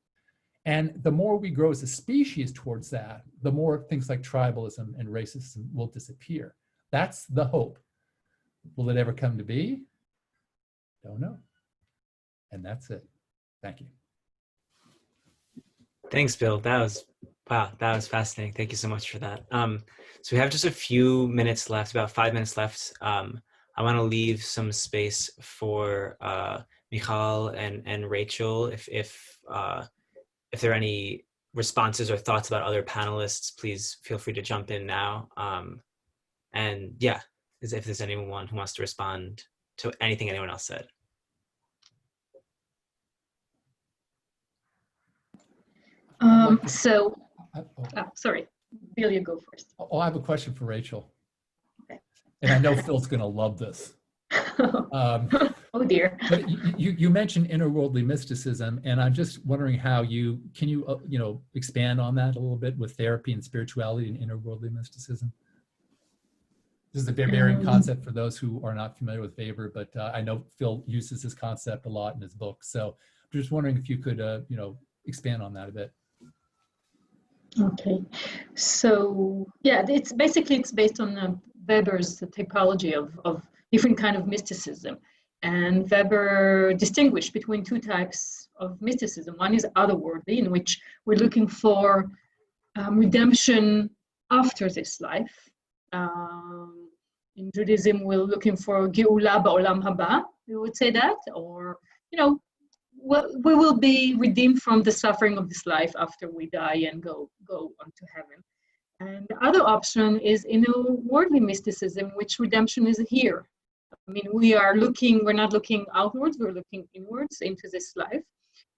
And the more we grow as a species towards that, the more things like tribalism and racism will disappear. That's the hope. Will it ever come to be? Don't know. And that's it. Thank you. Thanks, Bill. Wow, that was fascinating. Thank you so much for that. So we have just a few minutes left, about 5 minutes left. I want to leave some space for Michal and Rachel. If there are any responses or thoughts about other panelists, please feel free to jump in now. And yeah, if there's anyone who wants to respond to anything anyone else said. Sorry, Bill, you go first. Oh, I have a question for Rachel. Okay. And I know Phil's going to love this. Oh dear. But you mentioned interworldly mysticism, and I'm just wondering how can you expand on that a little bit with therapy and spirituality and interworldly mysticism? This is a Weberian concept for those who are not familiar with Weber, but I know Phil uses this concept a lot in his book. So I'm just wondering if you could expand on that a bit. Okay, so yeah, it's based on Weber's typology of different kind of mysticism, and Weber distinguished between two types of mysticism. One is otherworldly, in which we're looking for redemption after this life. In Judaism, we're looking for Geula ba'olam haba, we would say that, or we will be redeemed from the suffering of this life after we die and go on to heaven. And the other option is inner-worldly mysticism, which redemption is here. I mean, we're not looking outwards, we're looking inwards into this life.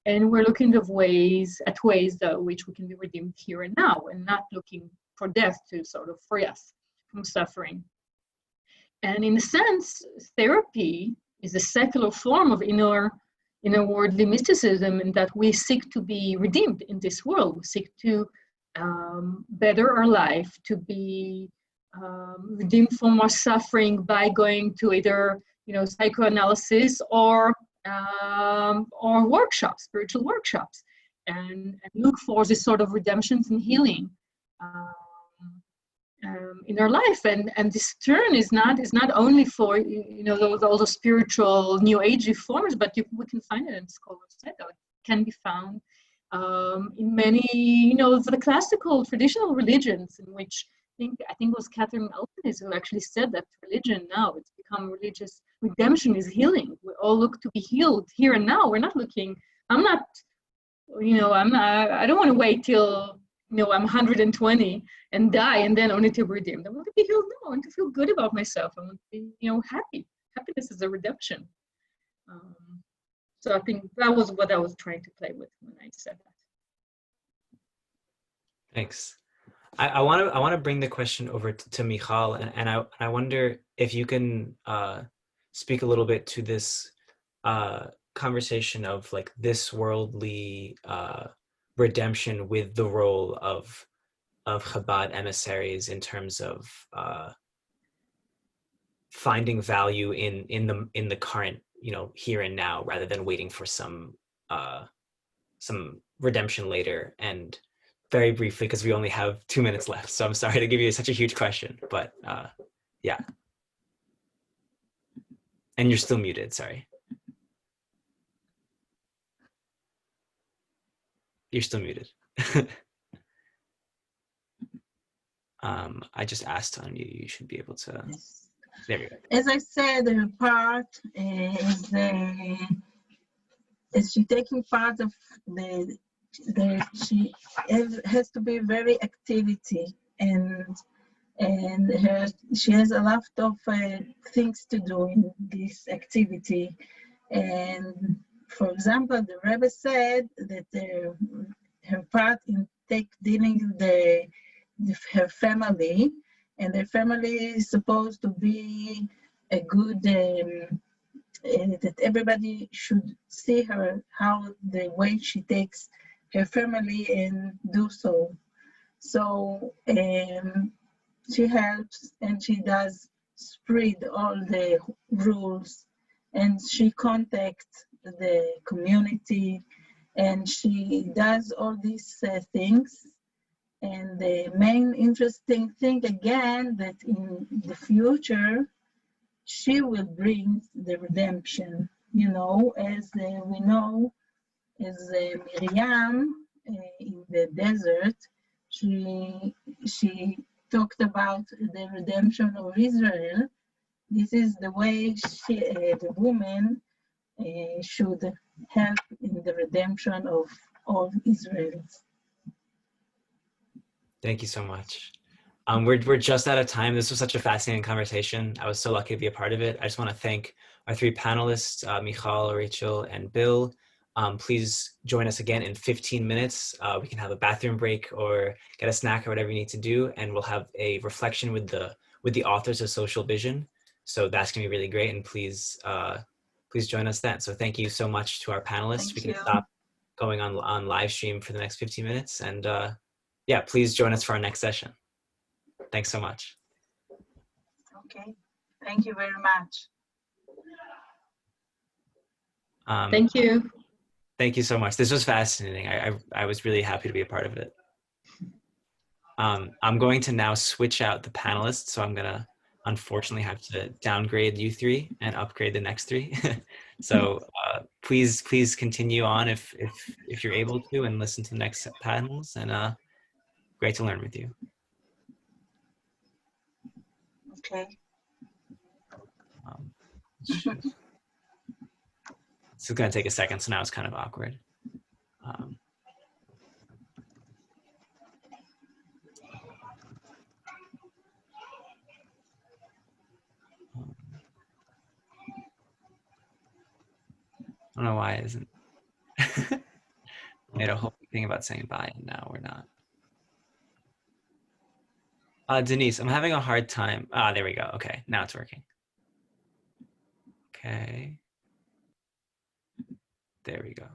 And we're looking at ways that which we can be redeemed here and now, and not looking for death to sort of free us from suffering. And in a sense, therapy is a secular form of inner-worldly mysticism, in that we seek to be redeemed in this world. We seek to better our life, to be redeemed from our suffering by going to either psychoanalysis or workshops, spiritual workshops, and look for this sort of redemptions and healing in our life. And this turn is not only for all the spiritual new agey forms, but we can find it in scholars said that it can be found in many the classical traditional religions, in which I think it was Catherine Albanese who actually said that religion now, it's become religious redemption is healing. We all look to be healed here and now. We're not looking, I don't want to wait till I'm 120 and die and then only to be redeemed. I want to be healed now. I want to feel good about myself. I want to be happy. Happiness is a redemption. So I think that was what I was trying to play with when I said that. Thanks. I want to bring the question over to Michal, and I wonder if you can speak a little bit to this conversation of like this worldly redemption with the role of Chabad emissaries in terms of finding value in the current here and now, rather than waiting for some redemption later. And very briefly, because we only have 2 minutes left, so I'm sorry to give you such a huge question, but yeah. And you're still muted, sorry. You're still muted. I just asked on you, you should be able to. Yes. There we go. As I said, her part is she taking part of she has to be very activity, and she has a lot of things to do in this activity. And for example, the Rebbe said that her part in dealing her family, and her family is supposed to be a good, that everybody should see her, how the way she takes her family and do so. So she helps and she does spread all the rules, and she contacts the community, and she does all these things. And the main interesting thing again, that in the future, she will bring the redemption. You know, as we know, as Miriam in the desert, she talked about the redemption of Israel. This is the way the woman should help in the redemption of all Israelis. Thank you so much. We're just out of time. This was such a fascinating conversation. I was so lucky to be a part of it. I just want to thank our three panelists, Michal, Rachel, and Bill. Please join us again in 15 minutes. We can have a bathroom break or get a snack or whatever you need to do, and we'll have a reflection with the authors of Social Vision. So that's gonna be really great, and please join us then. So thank you so much to our panelists. We can stop going on live stream for the next 15 minutes, and yeah, please join us for our next session. Thanks so much. Okay, thank you very much. Thank you. Thank you so much. This was fascinating. I was really happy to be a part of it. I'm going to now switch out the panelists, so I'm gonna unfortunately have to downgrade you three and upgrade the next three. So please continue on if you're able to, and listen to the next panels. And great to learn with you. Okay. This is going to take a second, so now it's kind of awkward. I don't know why it isn't. Made a whole thing about saying bye, and now we're not. Denise, I'm having a hard time. There we go. Okay, now it's working. Okay. There we go.